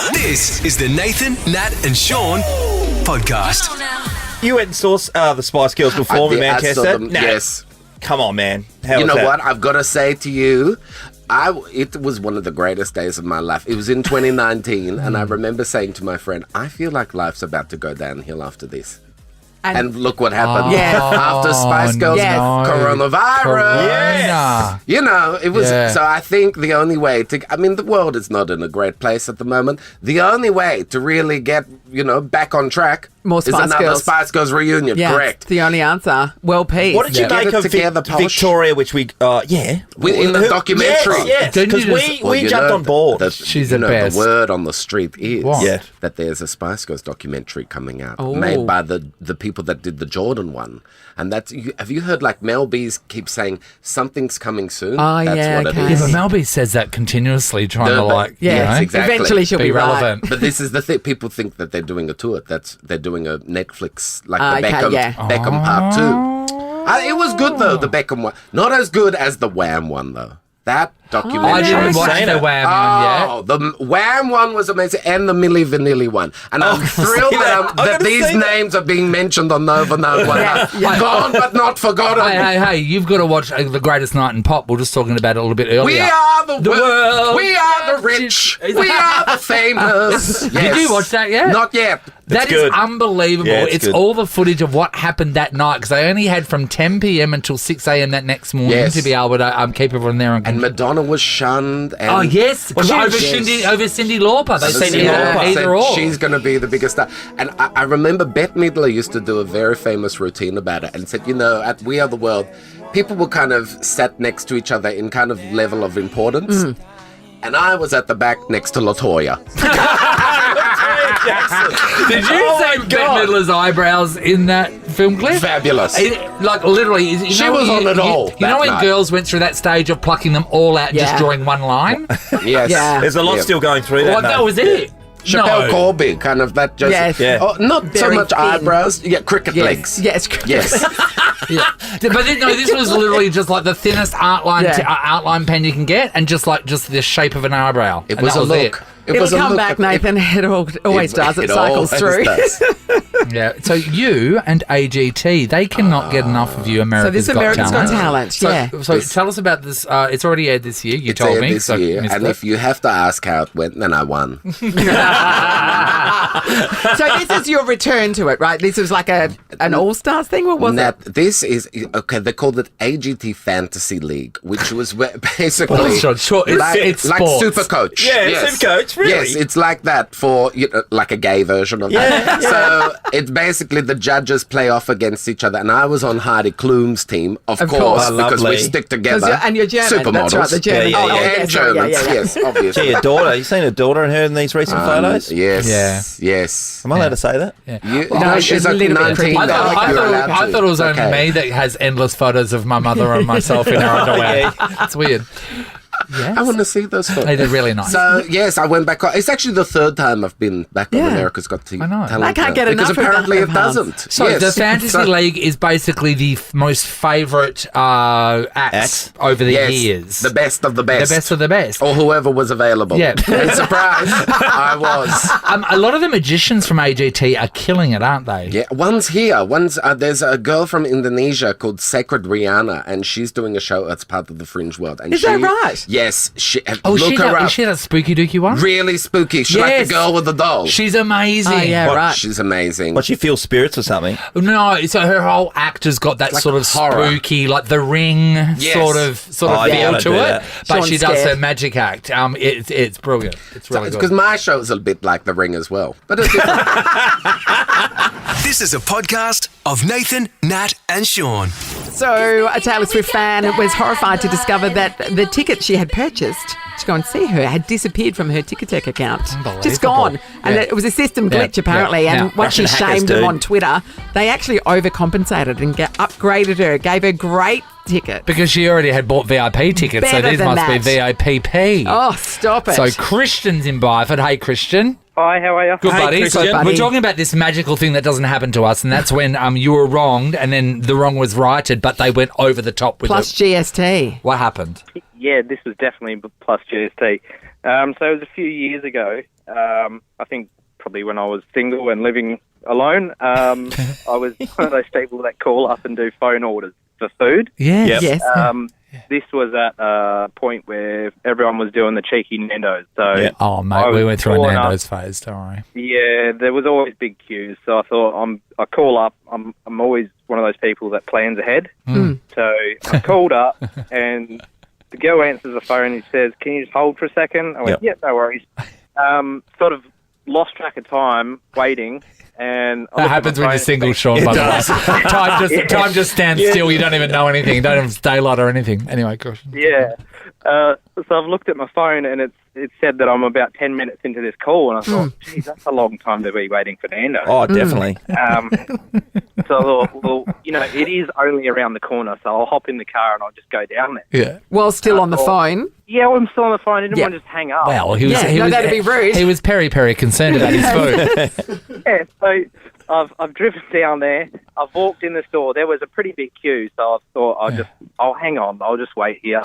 This is the Nathan, Nat and Sean podcast. You went and saw the Spice Girls perform in Manchester? Yes. Come on, man. How You was know that? what? I've got to say to you, it was one of the greatest days of my life. It was in 2019, and I remember saying to my friend, I feel like life's about to go downhill after this. And look what happened. After Spice Girls coronavirus. Yes. You know, it was... So I think the only way to... I mean, the world is not in a great place at the moment. The only way to really get, back on track More Spice is another Girls. Spice Girls reunion. Yeah, Correct. it's the only answer. Well, Pete. What did you make of Victoria, which we... in the documentary. Yes, because we jumped on board. She's the best. The word on the street is What? that there's a Spice Girls documentary coming out made by the people that did the Jordan one. And that's... Have you heard, Mel B's keeps saying, something's coming soon? Oh, That's yeah, what okay. it is. Yeah, but Mel B says that continuously, trying to Yes, exactly. Eventually she'll be relevant. But this is the thing. People think that they're doing a tour. They're doing a Netflix, the Beckham Part 2. It was good, though, the Beckham one. Not as good as the Wham one, though. That documentary. I didn't watch the Wham one yet. The Wham one was amazing, and the Milli Vanilli one. And I'm thrilled that these names are being mentioned on Nova No One. Gone but not forgotten. Hey, you've got to watch The Greatest Night in Pop. We were just talking about it a little bit earlier. We are the world. We are the rich. We are the famous. Yes. Did you watch that yet? Not yet. That is unbelievable. Yeah, it's good. all the footage of what happened that night, because I only had from 10 p.m. until 6 a.m. that next morning to be able to keep everyone there. And Madonna was shunned. And over Cyndi Lauper. They said either or. She's going to be the biggest star. And I remember Bette Midler used to do a very famous routine about it and said, at We Are the World, people were kind of sat next to each other in kind of level of importance. And I was at the back next to LaToya. Did you say Bette Midler's eyebrows in that film clip? Fabulous. Literally. She was on it all. You know when girls went through that stage of plucking them all out and just drawing one line? Yes. Yeah. There's a lot still going through that. Well, that was it. Chappelle Corby, kind of that just... not so Very much thin. eyebrows. Yeah, cricket legs. Yes. Yes. But this was literally just like the thinnest outline pen you can get, and just the shape of an eyebrow. It was a look. It'll come back, Nathan. It always does. It cycles through. Yeah. So you and AGT, they cannot get enough of you. America's Got Talent. So tell us about this. It's already aired this year. You told me. This year, and if you have to ask how it went, then I won. So this is your return to it, right? This was like an All-Stars thing, or was it? This is they called it AGT Fantasy League, which was basically it's like sports. Super Coach. Yeah, Super Coach. Really? Yes, it's like that for like a gay version of that. So it's basically the judges play off against each other, and I was on Heidi Klum's team, of course, because we stick together. And you're German. Supermodels. That's right, the German. And Germans. Yes, obviously. Gee, your daughter. You seen her daughter and her in these recent photos? Yes. Yes. Am I allowed to say that? No, she's a little bit creepy. I thought it was only me that has endless photos of my mother and myself in our underwear. It's weird. Yes. I want to see those photos. They're really nice. So, yes, I went back. It's actually the third time I've been back on America's Got Talent. I can't get enough because apparently of that. it doesn't. So the Fantasy League is basically the most favourite acts over the years. The best of the best. The best of the best. Or whoever was available. Yeah. Surprise, I was. A lot of the magicians from AGT are killing it, aren't they? Yeah, one's here. There's a girl from Indonesia called Sacred Rihanna, and she's doing a show that's part of the Fringe World. And is that right? Yes. Look her up. Is she that spooky dooky one? Really spooky. She's like the girl with the doll. She's amazing. Oh, yeah, right. She's amazing. What, she feels spirits or something? No, so her whole act has got that sort of spooky, like The Ring sort of feel to it. But she does her magic act. It's brilliant. It's really good. Because my show's a bit like The Ring as well. But it's different. This is a podcast of Nathan, Nat and Sean. So a Taylor Swift fan was horrified to discover that the ticket she had purchased to go and see her had disappeared from her Ticketek account. Just gone. And it was a system glitch, apparently. And once she shamed them on Twitter, they actually overcompensated and upgraded her, gave her great ticket. Because she already had bought VIP tickets, so these must be VIPP. Oh, stop it. So Christian's in Byford. Hey, Christian. Hi, how are you? Good, buddy. Christian. So we're talking about this magical thing that doesn't happen to us, and that's when you were wronged, and then the wrong was righted, but they went over the top with Plus GST. What happened? Yeah, this was definitely plus GST. So it was a few years ago. I think probably when I was single and living alone. I was one of those people that call up and do phone orders for food. Yes. Yes. This was at a point where everyone was doing the cheeky Nando's. So oh, mate, we went through a Nando's phase, don't worry. Yeah, there was always big queues. So I thought, I call up. I'm always one of those people that plans ahead. So I called up and the girl answers the phone and says, "Can you just hold for a second?" I went, "Yep, no worries." Sort of lost track of time waiting. And that happens when you're single, Sean, by the way. Time just stands still. You don't even know anything. You don't have daylight or anything. Anyway, gosh. Yeah. So I've looked at my phone and it said that I'm about 10 minutes into this call, and I thought, geez, that's a long time to be waiting for Nando. Oh, definitely. So I thought, well, it is only around the corner, so I'll hop in the car and I'll just go down there. Yeah. While still on the phone? Yeah, I'm still on the phone. I didn't want to just hang up. Well, that'd be rude. He was very concerned about his food. Yeah, so I've driven down there. I've walked in the store. There was a pretty big queue, so I thought I'll hang on. I'll just wait here.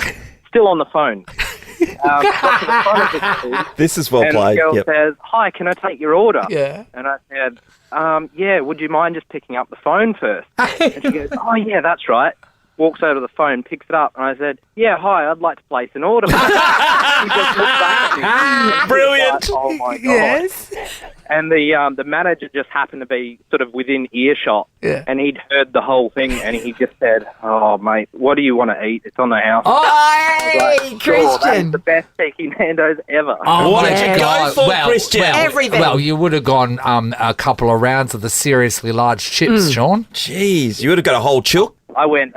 Still on the phone. Got to the front of the queue, this is well played. And the girl says, "Hi, can I take your order?" Yeah. And I said, "Yeah, would you mind just picking up the phone first?" And she goes, "Oh, yeah, that's right." Walks over to the phone, picks it up, and I said, "Yeah, hi, I'd like to place an order." He just looked back at me. Brilliant. Like, oh, my God. Yes. And the manager just happened to be sort of within earshot, and he'd heard the whole thing, and he just said, "Oh, mate, what do you want to eat? It's on the house." Oh, hey, Christian. That's the best cheeky Nando's ever. Oh, What did you go for, Christian? Everything. Well, you would have gone a couple of rounds of the seriously large chips, Sean. Jeez, you would have got a whole chook. I went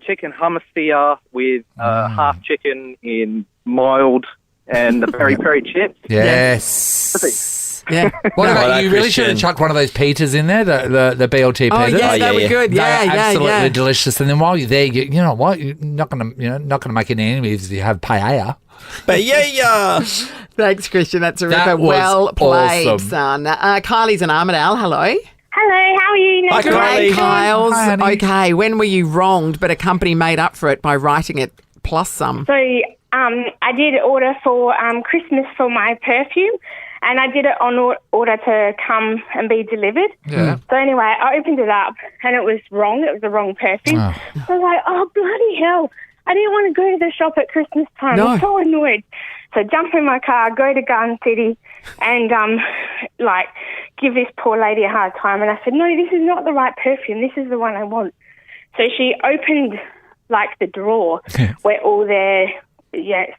chicken hummus sear with half chicken in mild and the peri-peri chips. Yes. Yeah. What about Right, you? Really Christian. should have chucked one of those pitas in there, the BLT pitas. Oh, yeah, they were good. They're Yeah, absolutely delicious. And then while you're there, you know what? You're not gonna make any enemies if you have paella. But yeah. Thanks, Christian. That's a That ripper. was Well played, awesome. son. Kylie's in Armidale. Hello. Hello, how are you? Hi, Nathan? Kylie. Great, Kyles. Hi, honey. Okay, when were you wronged, but a company made up for it by writing it plus some? So I did order for Christmas for my perfume, and I did it on order to come and be delivered. Yeah. So anyway, I opened it up, and it was wrong. It was the wrong perfume. Oh. So I was like, oh, bloody hell. I didn't want to go to the shop at Christmas time. No. I was so annoyed. So jump in my car, go to Garden City, and give this poor lady a hard time. And I said, no, this is not the right perfume. This is the one I want. So she opened the drawer where all their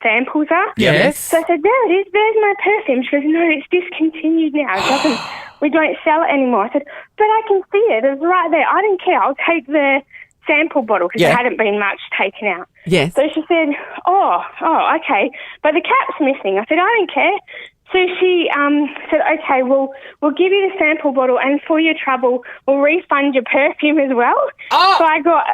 samples are. Yes. So I said, there it is. There's my perfume. She goes, no, it's discontinued now. It doesn't. We don't sell it anymore. I said, but I can see it. It's right there. I didn't care. I'll take the sample bottle because there hadn't been much taken out. Yes. So she said, oh, okay. But the cap's missing. I said, I don't care. So she said, okay, well, we'll give you the sample bottle, and for your trouble, we'll refund your perfume as well. Oh! So I got...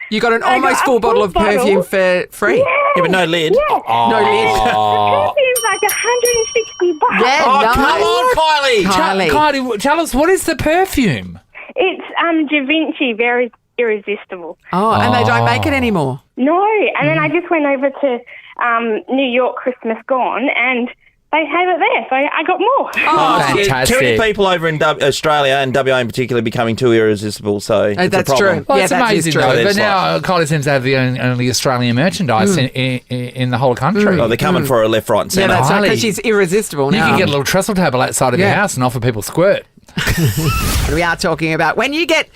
You got an I got almost a full bottle full of perfume bottle. for free. Yeah, but no lid. Yeah. No lid. The perfume's like $160. Yeah, Oh, nice. come on, Kylie. Kylie. Kylie, tell us, what is the perfume? It's Da Vinci, very irresistible. Oh, and they don't make it anymore. No, and then I just went over to New York Christmas Gone, and they have it there, so I got more. Oh, yeah, fantastic. too many people over in Australia and WA in particular becoming too irresistible, so it's That's a problem. true. Well, Yeah, it's that is amazing, true. though. But There's now Kylie seems to have the only Australian merchandise in the whole country. Oh, they're coming for a left, right and Yeah, centre. that's right, Kylie. because she's irresistible You now. can get a little trestle table outside of your Yeah. house and offer people squirt. We are talking about when you get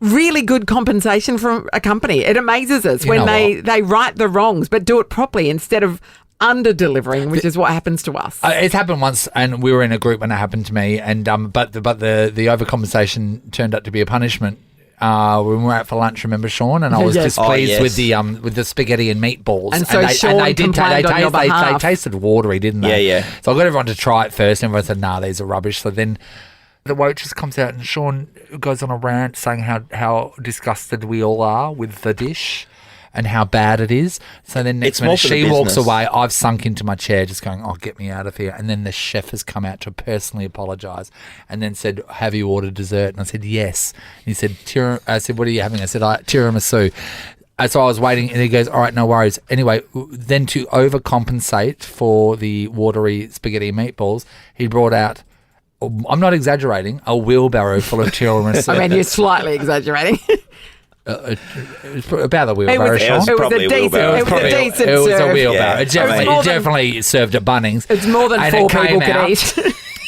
really good compensation from a company. It amazes us when know they right the wrongs, but do it properly instead of under-delivering, which is what happens to us. It's happened once, and we were in a group when it happened to me, and but the overcompensation turned out to be a punishment. When we were out for lunch, remember, Sean? And I was Yes. displeased Oh, yes. with the spaghetti and meatballs. And so Sean complained on your they behalf. tasted watery, didn't they? Yeah. So I got everyone to try it first, and everyone said, nah, these are rubbish. So then the waitress comes out, and Sean goes on a rant saying how disgusted we all are with the dish and how bad it is. So then next It's more minute for the she walks business. away. I've sunk into my chair just going, oh, get me out of here. And then the chef has come out to personally apologise and then said, have you ordered dessert? And I said, yes. And he said, I said, what are you having? I said, tiramisu. And so I was waiting, and he goes, all right, no worries. Anyway, then to overcompensate for the watery spaghetti and meatballs, he brought out, I'm not exaggerating, a wheelbarrow full of tiramisu. I mean, you're slightly exaggerating. It's about the wheelbarrow, Sean. It was a probably a decent, wheelbarrow. it was a decent It was a serve. wheelbarrow. Yeah. It definitely served at Bunnings. It's more than And 4 it came people could out. eat.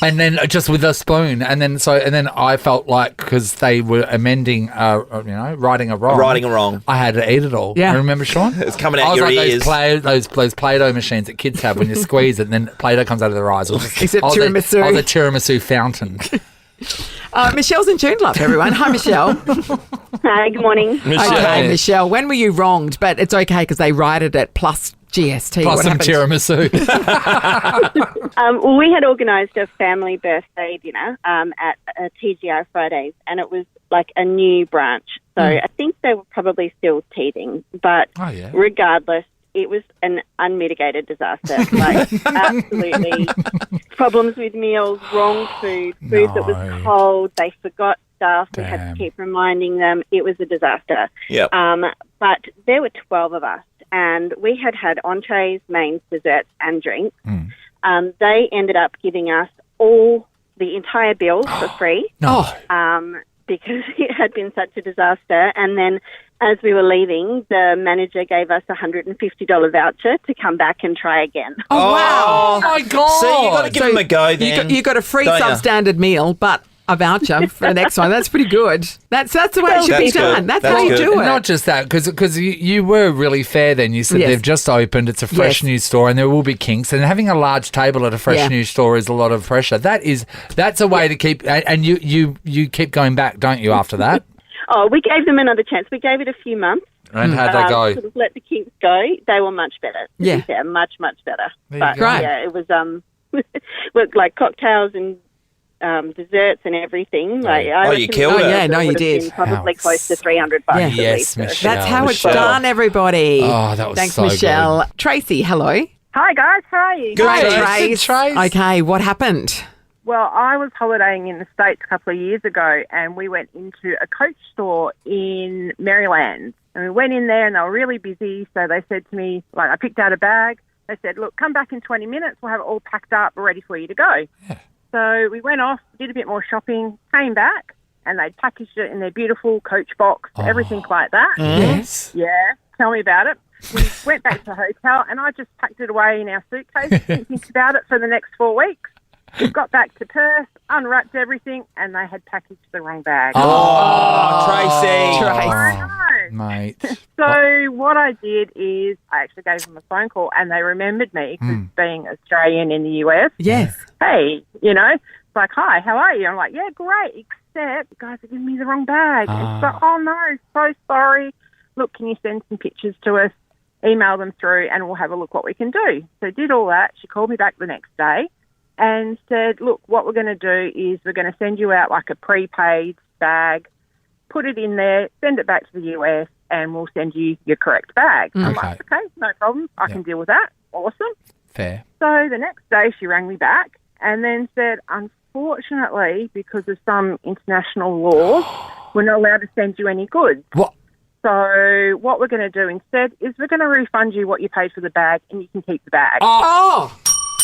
And then just with a spoon, and then I felt like, because they were amending, righting a wrong. Righting a wrong. I had to eat it all. Yeah. Remember, Sean? It's coming out I was your like ears. those Play-Doh machines that kids have when you squeeze it, and then Play-Doh comes out of their eyes. Except I was tiramisu. I was a tiramisu fountain. Michelle's in Joondalup, everyone. Hi, Michelle. Hi, good morning. Okay, Michelle, when were you wronged? But it's okay because they righted it plus GST. Plus What some happened? tiramisu. Well, we had organised a family birthday dinner at TGI Fridays, and it was like a new branch. So I think they were probably still teething, but regardless, it was an unmitigated disaster. Like, absolutely. Problems with meals, wrong food that was cold, they forgot stuff, we had to keep reminding them. It was a disaster. Yep. But there were 12 of us, and we had entrees, mains, desserts, and drinks. They ended up giving us all the entire bill for free. Because it had been such a disaster. And then as we were leaving, the manager gave us a $150 voucher to come back and try again. Oh, wow. Oh, my God. So you got to give them a go then. You got a free don't ya? substandard meal, but a voucher for the next one. That's pretty good. That's the way it should be That's good. done. That's That's how you good. do it. Not just that, because you were really fair then. You said Yes. they've just opened, it's a fresh Yes. new store, and there will be kinks. And having a large table at a fresh new store is a lot of pressure. That's a way to keep, and you keep going back, don't you, after that? Oh, we gave them another chance. We gave it a few months. And how'd they go? Sort of let the kinks go. They were much better. To Yeah. be fair, much better. There you But go. Great. yeah, it was like cocktails and desserts and everything. Like, I you reckon killed it it. Yeah, no, you would have did. been probably How close to $300 Yeah. at Yes, least. Michelle. That's how it's Michelle. done, everybody. Oh, that was Thanks, so Michelle. Tracy, hello. Hi guys, how are you? Good. Great, Trace. Trace. Okay, what happened? Well, I was holidaying in the States a couple of years ago and we went into a Coach store in Maryland. And we went in there and they were really busy. So they said to me, like, I picked out a bag. They said, look, come back in 20 minutes. We'll have it all packed up, ready for you to go. Yeah. So we went off, did a bit more shopping, came back, and they'd packaged it in their beautiful Coach box, everything like that. Yes. Yeah, tell me about it. We went back to the hotel and I just packed it away in our suitcase, didn't think about it for the next 4 weeks. We got back to Perth, unwrapped everything, and they had packaged the wrong bag. Oh, Tracy. Trace. I know. Mate. So what I did is I actually gave them a phone call and they remembered me because being Australian in the US. Yes. Hey, it's like, hi, how are you? I'm like, yeah, great, except you guys are giving me the wrong bag. It's like, oh no, so sorry. Look, can you send some pictures to us? Email them through and we'll have a look what we can do. So did all that. She called me back the next day and said, look, what we're going to do is we're going to send you out like a prepaid bag, put it in there, send it back to the US, and we'll send you your correct bag. I'm like, okay, no problem. I can deal with that. Awesome. Fair. So the next day she rang me back and then said, unfortunately, because of some international laws, we're not allowed to send you any goods. What? So what we're going to do instead is we're going to refund you what you paid for the bag and you can keep the bag. Oh.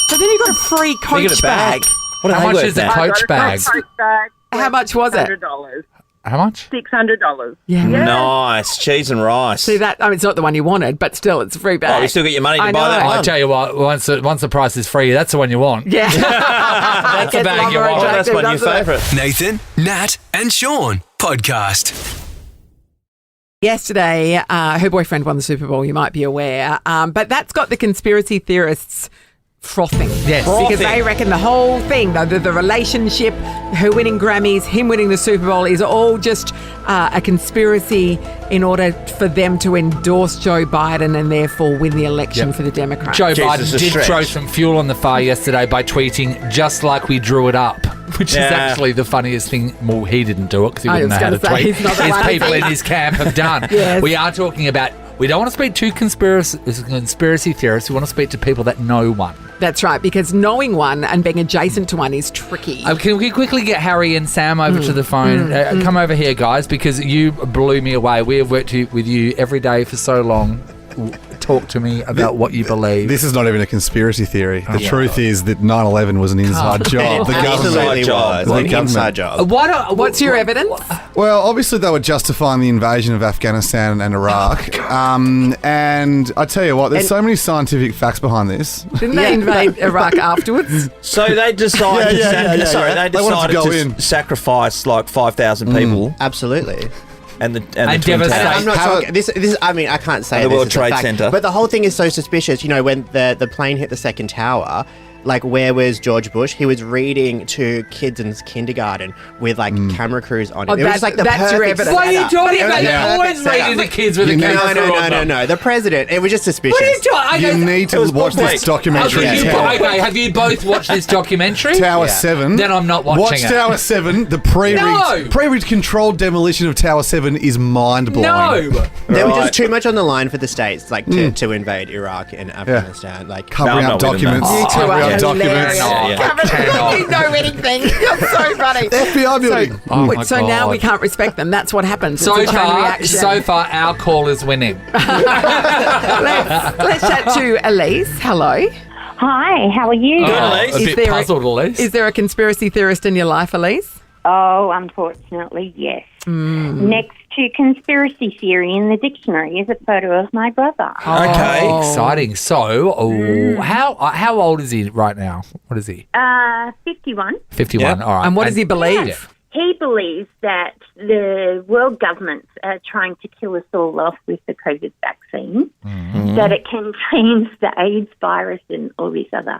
So then you got a free You Coach get a bag. bag. What How are they much worth is a now? I Coach got a bag? Coach bag. How much was it? $600. How much? $600. Yeah. Nice. Cheese and rice. See that? I mean, it's not the one you wanted, but still, it's a free bag. Oh, you still get your money to I buy that know. one. I tell you what, once the price is free, that's the one you want. Yeah. That's the bag you want. Oh, that's my new favourite. Nathan, Nat, and Sean podcast. Yesterday, her boyfriend won the Super Bowl, you might be aware. But that's got the conspiracy theorists frothing. Yes. Because they reckon the whole thing, the relationship, her winning Grammys, him winning the Super Bowl is all just a conspiracy in order for them to endorse Joe Biden and therefore win the election for the Democrats. Joe Jesus, Biden a did stretch. throw some fuel on the fire yesterday by tweeting, just like we drew it up, which is Yeah. actually the funniest thing. Well, he didn't do it because he I wouldn't know was how to gonna say, tweet. he's not the His one. people in his camp have done. Yes. We are talking about, we don't want to speak to conspiracy theorists, we want to speak to people that know one. That's right, because knowing one and being adjacent to one is tricky. Can we quickly get Harry and Sam over to the phone? Come over here, guys, because you blew me away. We have worked with you every day for so long. Talk to me about what you believe. This is not even a conspiracy theory. The truth is that 9/11 was an inside job. The Absolutely was. An inside job. What's your evidence? Well, obviously they were justifying the invasion of Afghanistan and Iraq. And I tell you what, there's so many scientific facts behind this. Didn't they invade Iraq afterwards? So they decided They wanted to go in. sacrifice like 5,000 people. Absolutely. And the devastate. I'm not talking. This. I mean, I can't say the this World is a Trade fact, Center. but the whole thing is so suspicious. You know, when the plane hit the second tower, like, where was George Bush? He was reading to kids in kindergarten with like camera crews on it. It was just like the that's your perfect evidence. What are you setup. talking It was about? the They're always perfect reading setup. to kids with a camera. No. The president. It was just suspicious. What are you talking? You need to watch this documentary. Okay, have you both watched this documentary? Tower 7. Then I'm not watching Watch it. Tower 7. The pre-read controlled demolition of Tower 7 is mind-blowing. No. There was just too much on the line for the states, like to invade Iraq and Afghanistan. Like Covering up documents. Covering up documents. You know anything. You're so funny. FBI building. So now we can't respect them. That's what happens. So it's a chain far, reaction. our call is winning. Let's chat to Elise. Hello. Hi, how are you? A bit puzzled, Elise. Is there a conspiracy theorist in your life, Elise? Oh, unfortunately, yes. Next to conspiracy theory in the dictionary is a photo of my brother. Okay, exciting. So, how old is he right now? What is he? 51. 51, all right. And what does he believe? He believes that the world governments are trying to kill us all off with the COVID vaccine, that it contains the AIDS virus and all this other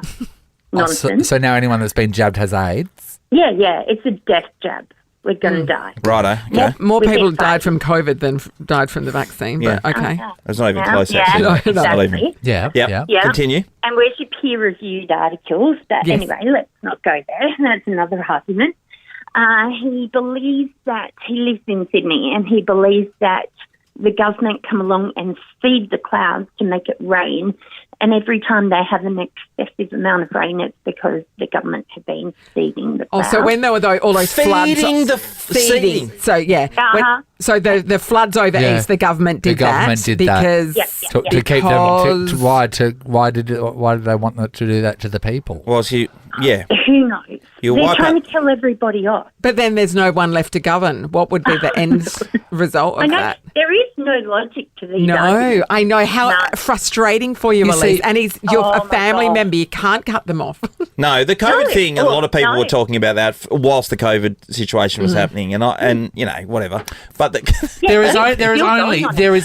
nonsense. So now anyone that's been jabbed has AIDS? Yeah, it's a death jab. We're going to die. Righto. Okay. More people died from COVID than died from the vaccine, but okay. It's not even close, Yeah, actually. no, It's not even. exactly. Yeah. Continue. And where's your peer-reviewed articles? But anyway, let's not go there. That's another argument. He believes that he lives in Sydney, and he believes that the government come along and feed the clouds to make it rain. And every time they have an excessive amount of rain, it's because the government have been feeding the clouds. So when there were all those floods... Feeding. So, so the floods over east, the government did that. Because to keep them... Why did they want to do that to the people? Well, who knows? They're trying to kill everybody off. But then there's no one left to govern. What would be the end result of that? There is no logic to these No, arguments. I know. How frustrating for you, Elise. And you're a family member. You can't cut them off. No, the COVID thing, a lot of people were talking about that whilst the COVID situation was happening, and you know, whatever. But there is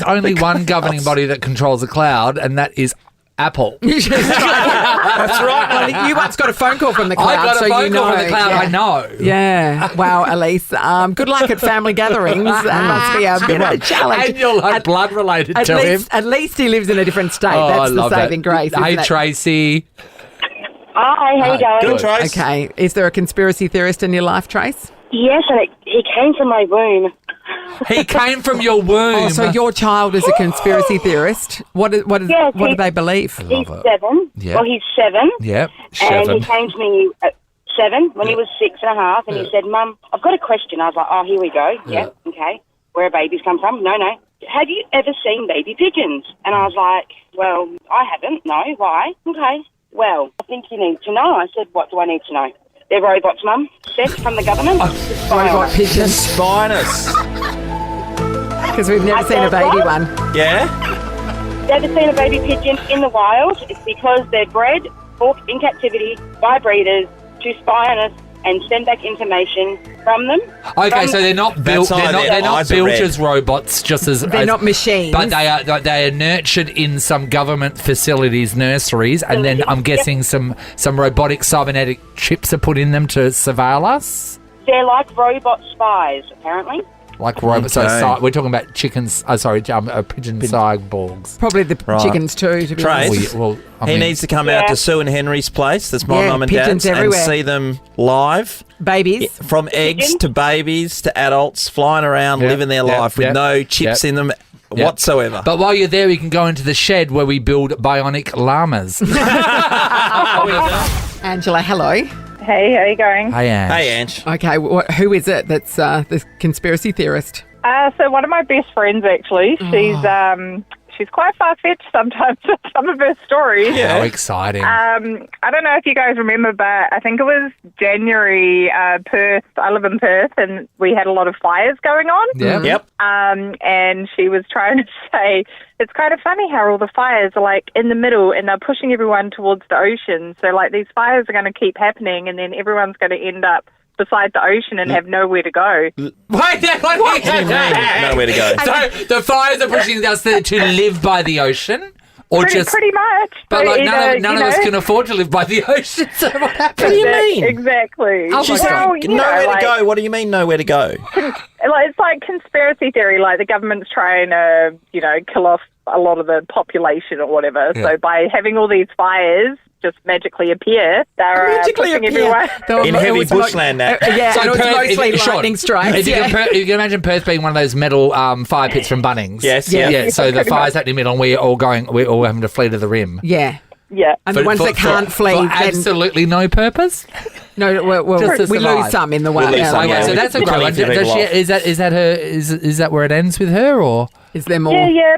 only one governing body that controls a cloud, and that is Apple. That's right. Well, you once got a phone call from the cloud. I got a phone call from the cloud, yeah. I know. Yeah. Wow, Elise. Good luck at family gatherings. That must be a bit of a challenge. And you'll have blood related to him. At least he lives in a different state. That's the saving grace. Hey, Tracy. Hi, how you going? Good, Trace. Okay. Is there a conspiracy theorist in your life, Trace? Yes, and he came from my womb. He came from your womb. Oh, so your child is a conspiracy theorist. What do they believe? He's 7. Yep. Well, he's 7. Yep. And he came to me at 7 when he was 6.5, and he said, Mum, I've got a question. I was like, oh, here we go. Yeah, okay. Where babies come from? No. Have you ever seen baby pigeons? And I was like, well, I haven't. No, why? Okay. Well, I think you need to know. I said, what do I need to know? They're robots, Mum. Sent from the government. Robot pigeons. Spine us. Because we've never seen a baby one. Yeah? Never seen a baby pigeon in the wild. It's because they're bred in captivity by breeders to spy on us and send back information from them. Okay, so they're not built. They're not built as robots, just as they're not machines. But they are nurtured in some government facilities, nurseries, and then I'm guessing some robotic cybernetic chips are put in them to surveil us. They're like robot spies, apparently. Like robots. Okay. So we're talking about chickens. Pigeon cyborgs. Probably the chickens too. To be honest. He needs to come out to Sue and Henry's place. That's my mum and dad's, and see them live. Babies, from eggs to babies to adults, flying around, living their life with no chips in them whatsoever. But while you're there, we can go into the shed where we build bionic llamas. Angela, hello. Hey, how are you going? Hey, Ange. Hey, Ange. Okay, who is it that's the conspiracy theorist? So one of my best friends, actually, she's quite far-fetched sometimes with some of her stories. How exciting. I don't know if you guys remember, but I think it was January, Perth. I live in Perth, and we had a lot of fires going on. Yeah. Yep. And she was trying to say, it's kind of funny how all the fires are, like, in the middle, and they're pushing everyone towards the ocean. So, like, these fires are going to keep happening, and then everyone's going to end up beside the ocean and have nowhere to go. Wait, what do you mean? Nowhere to go. So the fires are pushing us to live by the ocean? Or pretty much. But So like either, none of us can afford to live by the ocean. So what happens? What do you mean? Exactly. Oh, She's well, got nowhere to go. What do you mean nowhere to go? It's like conspiracy theory, like the government's trying to, kill off a lot of the population or whatever. Yeah. So by having all these fires just magically appear, they're pushing everyone. In heavy bushland, that. So it was mostly Sean, lightning strikes. If you can imagine Perth being one of those metal fire pits from Bunnings. Yes, yeah. So the fire's happening in the middle, and we're all having to flee to the rim. Yeah. Yeah. And the ones that can't flee, for then absolutely no purpose. no, we lose some in the way. We lose some, Okay, so that's a great one. Is that where it ends with her, or is there more? Yeah.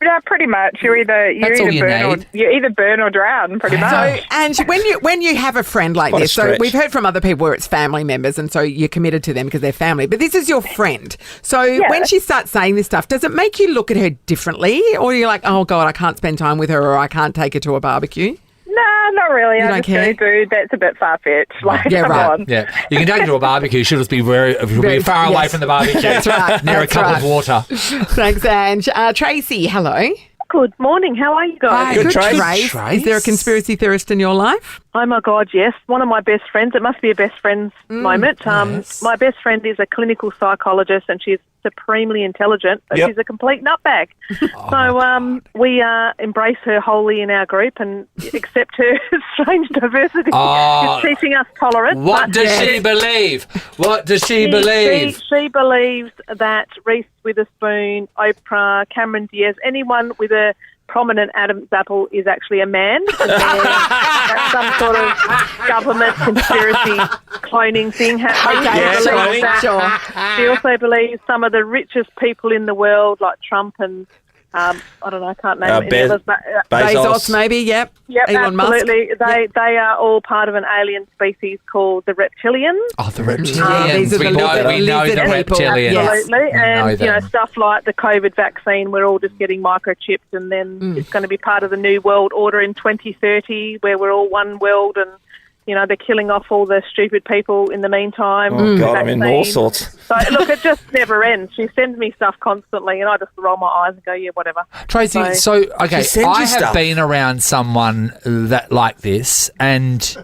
Yeah, pretty much. You either burn or drown, pretty much. So, and when you have a friend like What a this, so stretch. we've heard from other people where it's family members, and so you're committed to them because they're family. But this is your friend. So when she starts saying this stuff, does it make you look at her differently, or you're like, oh God, I can't spend time with her, or I can't take her to a barbecue? No, not really. You I don't just care? go, dude, that's a bit far-fetched. Like, Yeah, come right. on. yeah, you can take her to a barbecue. She'll just be very far away yes. from the barbecue. That's right. Near a That's cup right. of water. Thanks, Ange. Tracy, hello. Good morning. How are you guys? Hi, Good, Trace. Trace. Is there a conspiracy theorist in your life? Oh my God, yes. One of my best friends. It must be a best friends moment. yes. My best friend is a clinical psychologist, and she's supremely intelligent, but Yep. she's a complete nutbag. So we embrace her wholly in our group and accept her strange diversity. Oh. She's teaching us tolerance. What but does she believe? What does she believe? She believes that Reese Witherspoon, Oprah, Cameron Diaz, anyone with a prominent Adam's apple is actually a man. And that's some sort of government conspiracy cloning thing happening. Okay, She believes sure. that. She also believes some of the richest people in the world, like Trump and I don't know, I can't name any others. But, Bezos, maybe, yep. Yep, Elon absolutely. Musk. They are all part of an alien species called the reptilians. Oh, the reptilians. these are we the know the lizard people. reptilians. Yes. Absolutely. And, them. stuff like the COVID vaccine, we're all just getting microchipped, and then it's going to be part of the new world order in 2030 where we're all one world, and, they're killing off all the stupid people in the meantime. Oh, God, I'm in all Vaccine. sorts. So, look, it just never ends. She sends me stuff constantly, and I just roll my eyes and go, yeah, whatever. Tracy, okay, She sends you I have stuff. been around someone that like this, and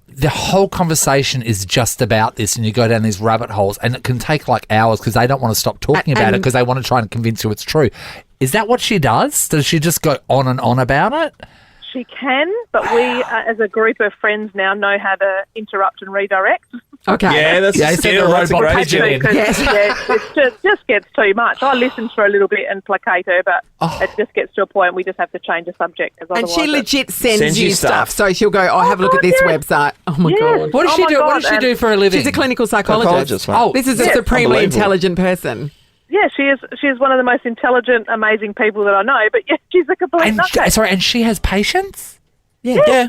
the whole conversation is just about this, and you go down these rabbit holes, and it can take like hours because they don't want to stop talking about it because they want to try and convince you it's true. Is that what she does? Does she just go on and on about it? She can, but we, as a group of friends now, know how to interrupt and redirect. Okay. Yeah, that's a skill. That's a great skill. Yes. It just gets too much. I listen for a little bit and placate her, but it just gets to a point we just have to change the subject. And she legit sends you stuff. So she'll go, have a look at this website. Oh, my God. What does she do? What does she do for a living? She's a clinical psychologist. This is a supremely intelligent person. Yeah, she is one of the most intelligent, amazing people that I know, but yeah, she's a complete nutcase. And she has patience? Yeah.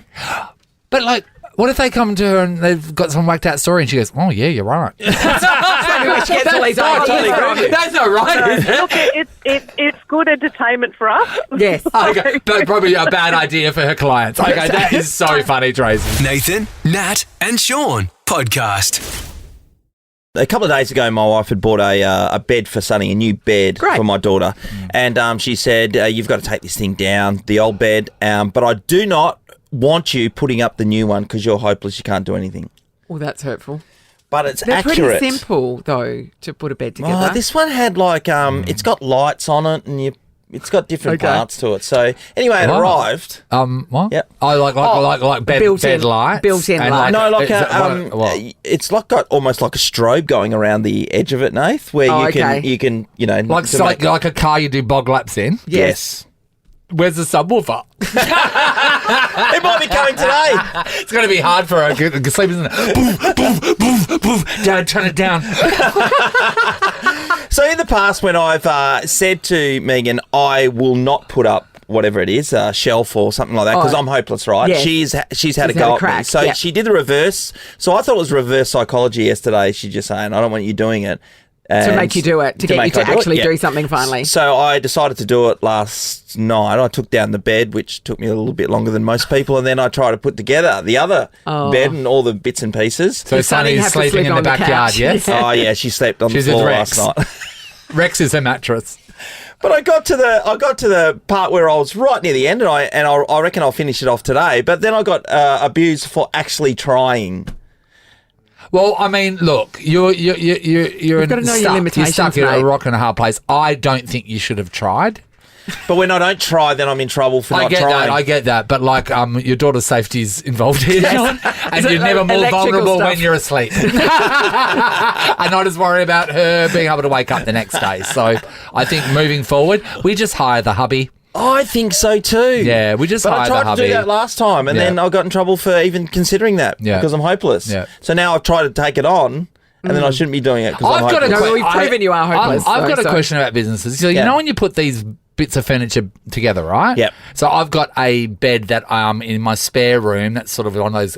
But, like, what if they come to her and they've got some whacked out story and she goes, oh, yeah, you're right. That's not right, is it? Look, it's good entertainment for us. Yes. Okay, but probably a bad idea for her clients. Okay, that is so funny, Tracy. Nathan, Nat, and Sean podcast. A couple of days ago, my wife had bought a bed for Sonny, a new bed for my daughter. And she said, you've got to take this thing down, the old bed. But I do not want you putting up the new one because you're hopeless. You can't do anything. Well, that's hurtful. But it's They're accurate. pretty simple, though, to put a bed together. Oh, this one had like, it's got lights on it and you It's got different parts to it. So anyway, it arrived. What? Yep. I like bed lights. Built-in and light. It's got almost like a strobe going around the edge of it, Nath, where you can like a car you do bog laps in. Yes. Where's the subwoofer? It might be coming today. It's going to be hard for her to sleep, isn't it? Boof, boof, boof, boof. Dad, turn it down. So in the past, when I've said to Megan, I will not put up whatever it is, a shelf or something like that, because I'm hopeless, right? Yes. She's had a go at me. So she did the reverse. So I thought it was reverse psychology yesterday. She's just saying, I don't want you doing it. To make you do it, to get you to actually do something finally. So I decided to do it last night. I took down the bed, which took me a little bit longer than most people, and then I tried to put together the other bed and all the bits and pieces. So Sunny's sleeping in the backyard, yes? Oh, yeah, she slept on the floor last night. Rex is her mattress. But I got to the part where I was right near the end, and I reckon I'll finish it off today. But then I got abused for actually trying. Well, I mean, look, you've got to know your limitations, You're stuck in a rock and a hard place. I don't think you should have tried. But when I don't try, then I'm in trouble for not trying. I get that. But like, your daughter's safety is involved here, Sean, and you're never more vulnerable when you're asleep. And I just worry about her being able to wake up the next day. So I think moving forward, we just hire the hubby. I think so too. Yeah, we just hired the hubby. I tried to do that last time, and then I got in trouble for even considering that because I'm hopeless. Yeah. So now I've tried to take it on, and then I shouldn't be doing it because I'm hopeless. We've proven you are hopeless. I've got a question about businesses. So you know when you put these bits of furniture together, right? Yep. So I've got a bed that in my spare room that's sort of on those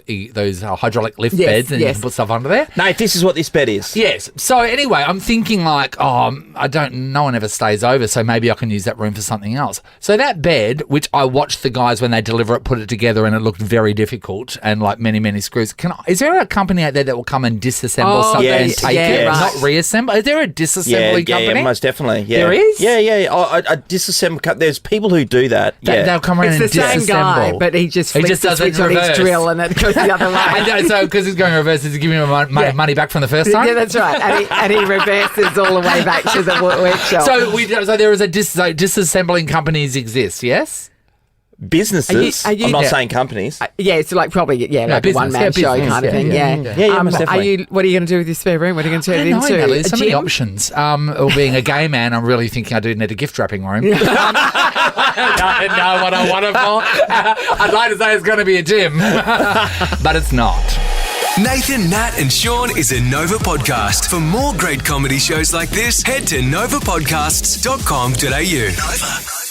hydraulic lift beds, and you can put stuff under there. No, this is what this bed is. Yes. So anyway, I'm thinking like, no one ever stays over, so maybe I can use that room for something else. So that bed, which I watched the guys when they deliver it, put it together, and it looked very difficult and like many screws. Is there a company out there that will come and disassemble something and take it, not reassemble? Is there a disassembly company? Yeah, most definitely. Yeah. There is? Yeah. There's people who do that. They'll come around it's and disassemble. It's the same guy, but he just flicks the switch on his drill and it goes the other way. So because he's going reverse, is he giving him money back from the first time? Yeah, that's right. And he reverses all the way back to the workshop. So there is disassembling companies exist, yes? Businesses. I'm not saying companies. It's like probably like a one-man show kind of thing. Yeah, most definitely. What are you going to do with your spare room? What are you going to turn it into? There's so many options. Or being a gay man, I'm really thinking I do need a gift wrapping room. No, what I want it for. I'd like to say it's going to be a gym, but it's not. Nathan, Nat and Sean is a Nova podcast. For more great comedy shows like this, head to novapodcasts.com.au. Nova.